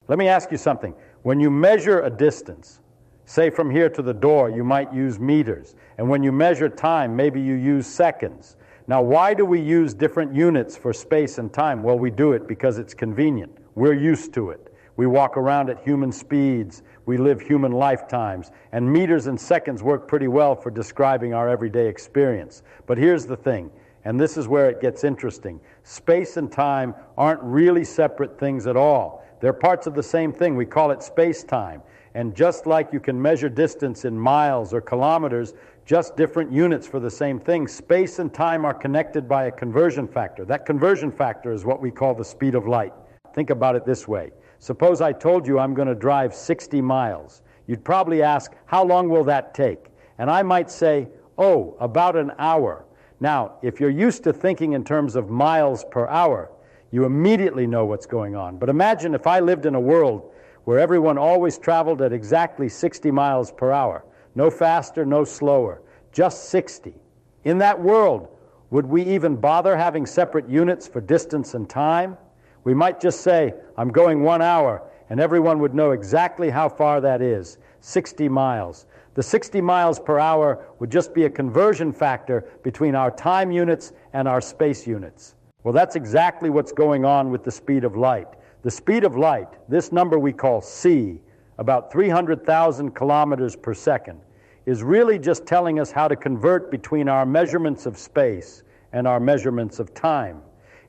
Let me ask you something. When you measure a distance, say from here to the door, you might use meters. And when you measure time, maybe you use seconds. Now, why do we use different units for space and time? Well, we do it because it's convenient. We're used to it. We walk around at human speeds. We live human lifetimes. And meters and seconds work pretty well for describing our everyday experience. But here's the thing, and this is where it gets interesting. Space and time aren't really separate things at all. They're parts of the same thing. We call it space-time. And just like you can measure distance in miles or kilometers, just different units for the same thing, space and time are connected by a conversion factor. That conversion factor is what we call the speed of light. Think about it this way. Suppose I told you I'm going to drive 60 miles. You'd probably ask, how long will that take? And I might say, oh, about an hour. Now, if you're used to thinking in terms of miles per hour, you immediately know what's going on. But imagine if I lived in a world where everyone always traveled at exactly 60 miles per hour. No faster, no slower, just 60. In that world, would we even bother having separate units for distance and time? We might just say, I'm going 1 hour, and everyone would know exactly how far that is, 60 miles. The 60 miles per hour would just be a conversion factor between our time units and our space units. Well, that's exactly what's going on with the speed of light. The speed of light, this number we call c, about 300,000 kilometers per second, is really just telling us how to convert between our measurements of space and our measurements of time.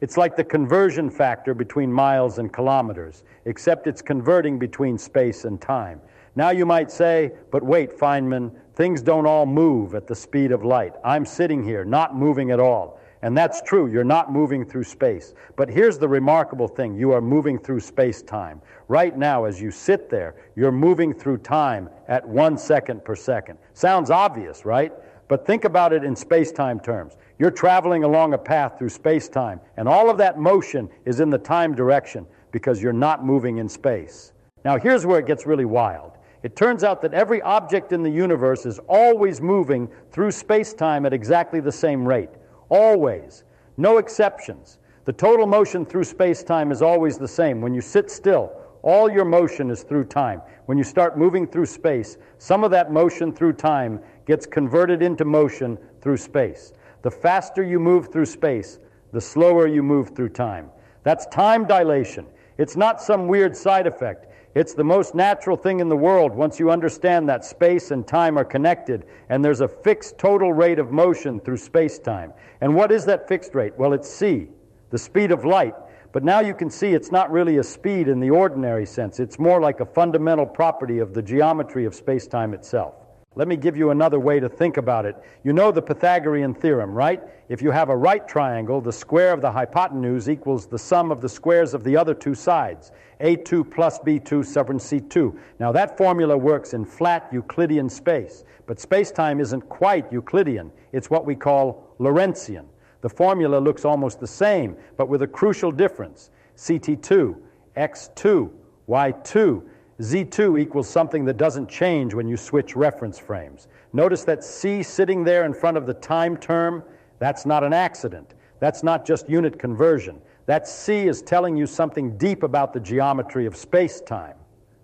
It's like the conversion factor between miles and kilometers, except it's converting between space and time. Now you might say, but wait, Feynman, things don't all move at the speed of light. I'm sitting here, not moving at all. And that's true, you're not moving through space. But here's the remarkable thing, you are moving through space-time. Right now, as you sit there, you're moving through time at 1 second per second. Sounds obvious, right? But think about it in space-time terms. You're traveling along a path through space-time, and all of that motion is in the time direction because you're not moving in space. Now here's where it gets really wild. It turns out that every object in the universe is always moving through space-time at exactly the same rate. Always. No exceptions. The total motion through space-time is always the same. When you sit still, all your motion is through time. When you start moving through space, some of that motion through time gets converted into motion through space. The faster you move through space, the slower you move through time. That's time dilation. It's not some weird side effect. It's the most natural thing in the world once you understand that space and time are connected and there's a fixed total rate of motion through space-time. And what is that fixed rate? Well, it's c, the speed of light. But now you can see it's not really a speed in the ordinary sense. It's more like a fundamental property of the geometry of space-time itself. Let me give you another way to think about it. You know the Pythagorean theorem, right? If you have a right triangle, the square of the hypotenuse equals the sum of the squares of the other two sides. A2 plus B2 sub C2. Now that formula works in flat Euclidean space, but space-time isn't quite Euclidean. It's what we call Lorentzian. The formula looks almost the same, but with a crucial difference. CT2, X2, Y2, Z2 equals something that doesn't change when you switch reference frames. Notice that C sitting there in front of the time term, that's not an accident. That's not just unit conversion. That C is telling you something deep about the geometry of space-time.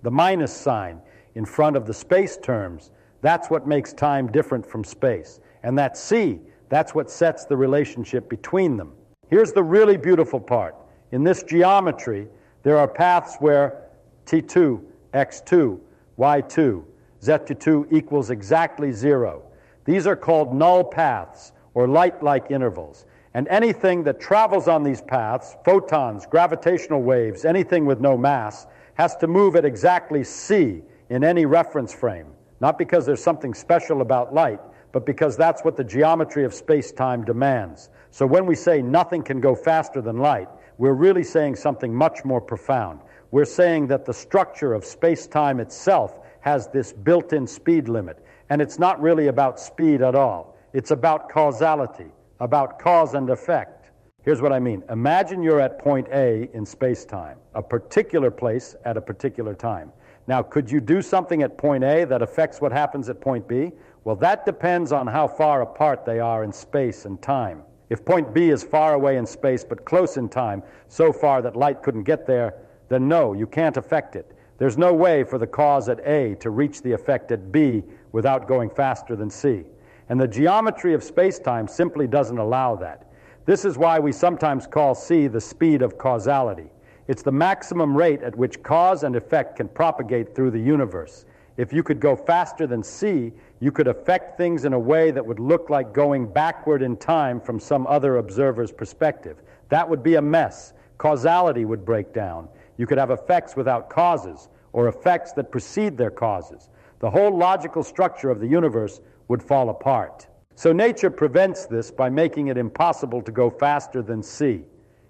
The minus sign in front of the space terms, that's what makes time different from space. And that C, that's what sets the relationship between them. Here's the really beautiful part. In this geometry, there are paths where T2, X2, Y2, Z2 equals exactly 0. These are called null paths, or light-like intervals. And anything that travels on these paths, photons, gravitational waves, anything with no mass, has to move at exactly c in any reference frame. Not because there's something special about light, but because that's what the geometry of space-time demands. So when we say nothing can go faster than light, we're really saying something much more profound. We're saying that the structure of space-time itself has this built-in speed limit. And it's not really about speed at all. It's about causality, about cause and effect. Here's what I mean. Imagine you're at point A in space-time, a particular place at a particular time. Now, could you do something at point A that affects what happens at point B? Well, that depends on how far apart they are in space and time. If point B is far away in space but close in time, so far that light couldn't get there, then no, you can't affect it. There's no way for the cause at A to reach the effect at B without going faster than C. And the geometry of space-time simply doesn't allow that. This is why we sometimes call C the speed of causality. It's the maximum rate at which cause and effect can propagate through the universe. If you could go faster than C, you could affect things in a way that would look like going backward in time from some other observer's perspective. That would be a mess. Causality would break down. You could have effects without causes, or effects that precede their causes. The whole logical structure of the universe would fall apart. So nature prevents this by making it impossible to go faster than C.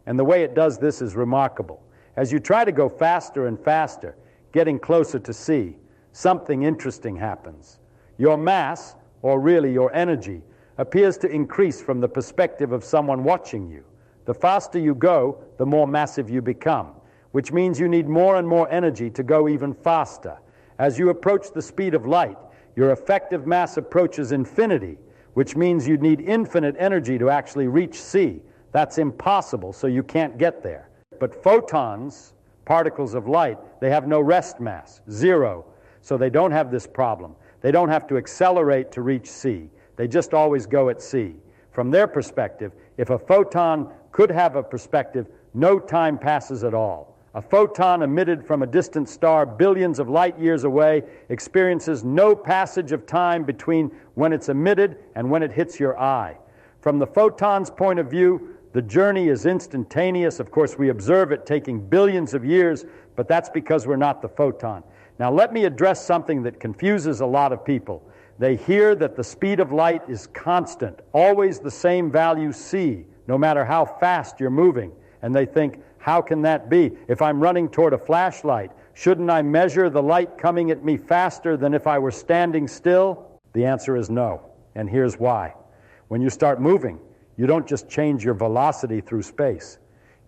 And the way it does this is remarkable. As you try to go faster and faster, getting closer to C, something interesting happens. Your mass, or really your energy, appears to increase from the perspective of someone watching you. The faster you go, the more massive you become, which means you need more and more energy to go even faster. As you approach the speed of light, your effective mass approaches infinity, which means you need infinite energy to actually reach C. That's impossible, so you can't get there. But photons, particles of light, they have no rest mass, zero, so they don't have this problem. They don't have to accelerate to reach C. They just always go at C. From their perspective, if a photon could have a perspective, no time passes at all. A photon emitted from a distant star billions of light years away experiences no passage of time between when it's emitted and when it hits your eye. From the photon's point of view, the journey is instantaneous. Of course, we observe it taking billions of years, but that's because we're not the photon. Now, let me address something that confuses a lot of people. They hear that the speed of light is constant, always the same value c, no matter how fast you're moving. And they think, how can that be? If I'm running toward a flashlight, shouldn't I measure the light coming at me faster than if I were standing still? The answer is no, and here's why. When you start moving, you don't just change your velocity through space.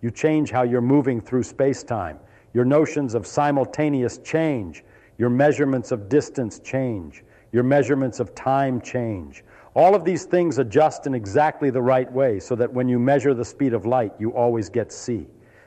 You change how you're moving through space-time. Your notions of simultaneous change. Your measurements of distance change. Your measurements of time change. All of these things adjust in exactly the right way so that when you measure the speed of light, you always get c.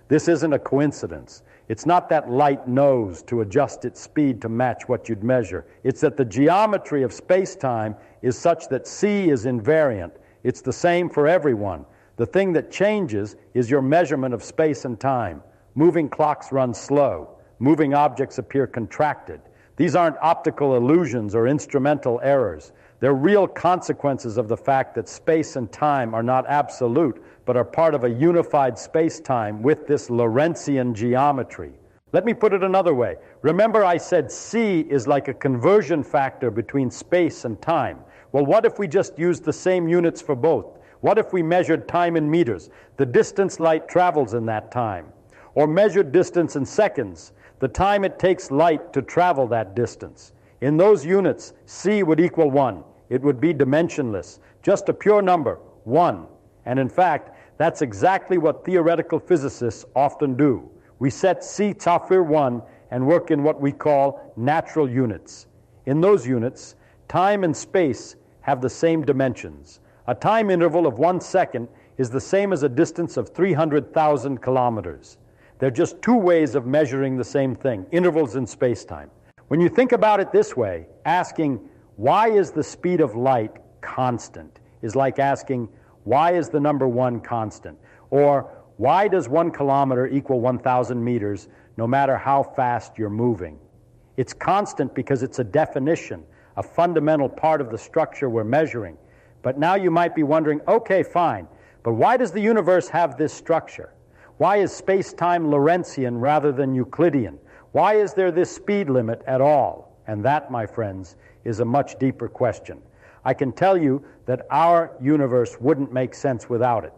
This isn't a coincidence. It's not that light knows to adjust its speed to match what you'd measure. It's that the geometry of space-time is such that c is invariant. It's the same for everyone. The thing that changes is your measurement of space and time. Moving clocks run slow. Moving objects appear contracted. These aren't optical illusions or instrumental errors. They're real consequences of the fact that space and time are not absolute, but are part of a unified space-time with this Lorentzian geometry. Let me put it another way. Remember I said c is like a conversion factor between space and time. Well, what if we just used the same units for both? What if we measured time in meters, the distance light travels in that time? Or measured distance in seconds, the time it takes light to travel that distance. In those units, c would equal 1. It would be dimensionless, just a pure number, 1. And in fact, that's exactly what theoretical physicists often do. We set c Tafir 1 and work in what we call natural units. In those units, time and space have the same dimensions. A time interval of 1 second is the same as a distance of 300,000 kilometers. They're just two ways of measuring the same thing, intervals in space-time. When you think about it this way, asking, why is the speed of light constant, is like asking, why is the number 1 constant? Or, why does 1 kilometer equal 1,000 meters, no matter how fast you're moving? It's constant because it's a definition, a fundamental part of the structure we're measuring. But now you might be wondering, okay, fine, but why does the universe have this structure? Why is space-time Lorentzian rather than Euclidean? Why is there this speed limit at all? And that, my friends, is a much deeper question. I can tell you that our universe wouldn't make sense without it.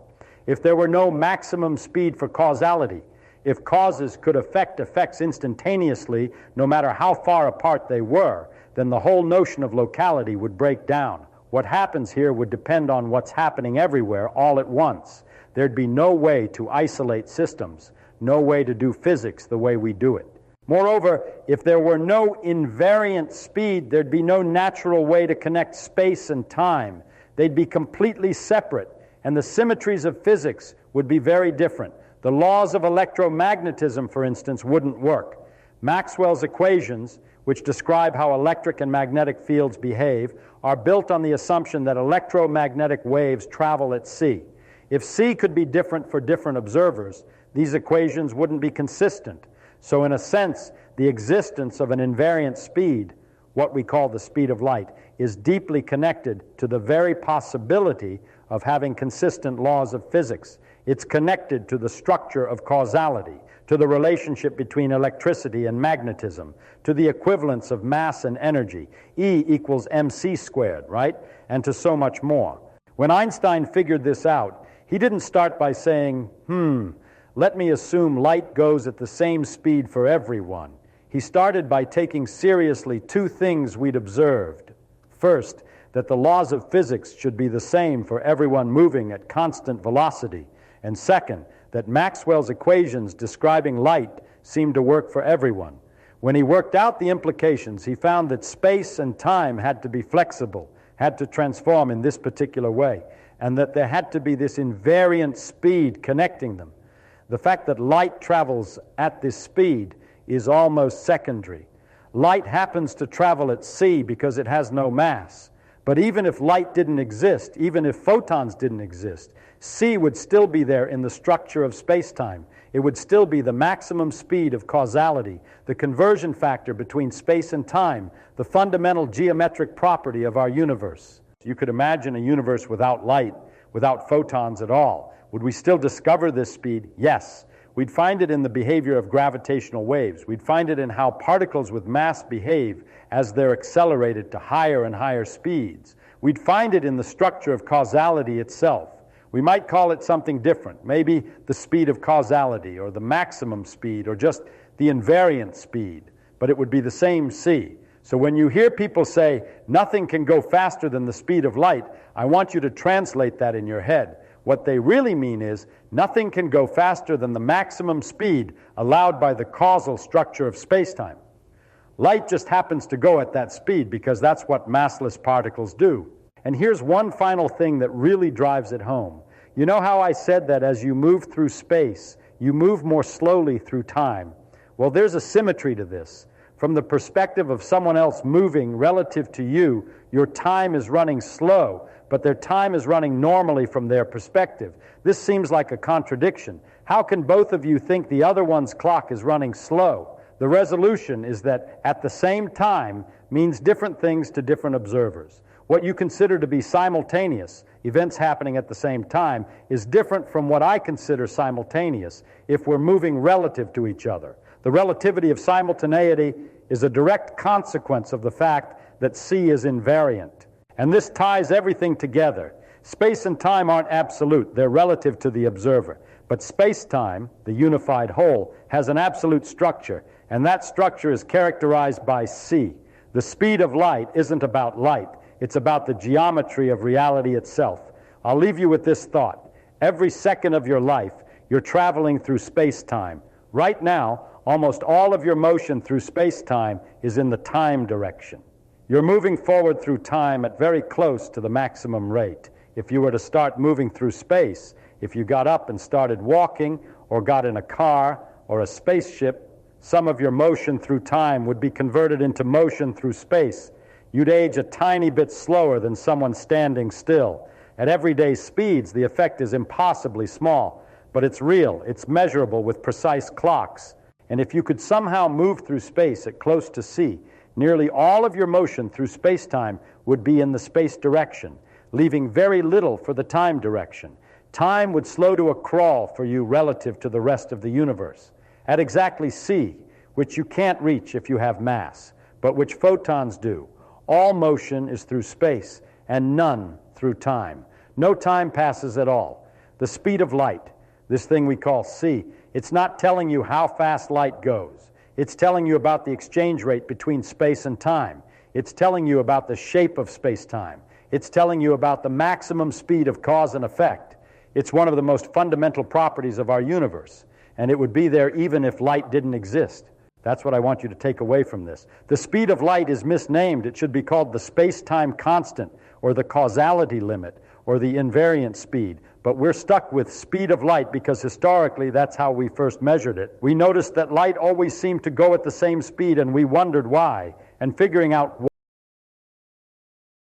If there were no maximum speed for causality, if causes could affect effects instantaneously, no matter how far apart they were, then the whole notion of locality would break down. What happens here would depend on what's happening everywhere all at once. There'd be no way to isolate systems, no way to do physics the way we do it. Moreover, if there were no invariant speed, there'd be no natural way to connect space and time. They'd be completely separate, and the symmetries of physics would be very different. The laws of electromagnetism, for instance, wouldn't work. Maxwell's equations, which describe how electric and magnetic fields behave, are built on the assumption that electromagnetic waves travel at c. If c could be different for different observers, these equations wouldn't be consistent. So in a sense, the existence of an invariant speed, what we call the speed of light, is deeply connected to the very possibility of having consistent laws of physics. It's connected to the structure of causality, to the relationship between electricity and magnetism, to the equivalence of mass and energy, E equals mc squared, right? And to so much more. When Einstein figured this out, he didn't start by saying, let me assume light goes at the same speed for everyone. He started by taking seriously two things we'd observed. First, that the laws of physics should be the same for everyone moving at constant velocity. And second, that Maxwell's equations describing light seemed to work for everyone. When he worked out the implications, he found that space and time had to be flexible, had to transform in this particular way, and that there had to be this invariant speed connecting them. The fact that light travels at this speed is almost secondary. Light happens to travel at c because it has no mass. But even if light didn't exist, even if photons didn't exist, c would still be there in the structure of space-time. It would still be the maximum speed of causality, the conversion factor between space and time, the fundamental geometric property of our universe. You could imagine a universe without light, without photons at all. Would we still discover this speed? Yes. We'd find it in the behavior of gravitational waves. We'd find it in how particles with mass behave as they're accelerated to higher and higher speeds. We'd find it in the structure of causality itself. We might call it something different, maybe the speed of causality, or the maximum speed, or just the invariant speed, but it would be the same c. So when you hear people say, nothing can go faster than the speed of light, I want you to translate that in your head. What they really mean is, nothing can go faster than the maximum speed allowed by the causal structure of space-time. Light just happens to go at that speed because that's what massless particles do. And here's one final thing that really drives it home. You know how I said that as you move through space, you move more slowly through time? Well, there's a symmetry to this. From the perspective of someone else moving relative to you, your time is running slow, but their time is running normally from their perspective. This seems like a contradiction. How can both of you think the other one's clock is running slow? The resolution is that at the same time means different things to different observers. What you consider to be simultaneous, events happening at the same time, is different from what I consider simultaneous if we're moving relative to each other. The relativity of simultaneity is a direct consequence of the fact that c is invariant. And this ties everything together. Space and time aren't absolute, they're relative to the observer. But space-time, the unified whole, has an absolute structure, and that structure is characterized by c. The speed of light isn't about light, it's about the geometry of reality itself. I'll leave you with this thought. Every second of your life, you're traveling through space-time. Right now, almost all of your motion through space-time is in the time direction. You're moving forward through time at very close to the maximum rate. If you were to start moving through space, if you got up and started walking, or got in a car or a spaceship, some of your motion through time would be converted into motion through space. You'd age a tiny bit slower than someone standing still. At everyday speeds, the effect is impossibly small, but it's real, it's measurable with precise clocks. And if you could somehow move through space at close to c, nearly all of your motion through space-time would be in the space direction, leaving very little for the time direction. Time would slow to a crawl for you relative to the rest of the universe. At exactly c, which you can't reach if you have mass, but which photons do, all motion is through space and none through time. No time passes at all. The speed of light, this thing we call c, it's not telling you how fast light goes. It's telling you about the exchange rate between space and time. It's telling you about the shape of space-time. It's telling you about the maximum speed of cause and effect. It's one of the most fundamental properties of our universe, and it would be there even if light didn't exist. That's what I want you to take away from this. The speed of light is misnamed. It should be called the space-time constant, or the causality limit, or the invariant speed. But we're stuck with speed of light because historically that's how we first measured it. We noticed that light always seemed to go at the same speed, and we wondered why. And figuring out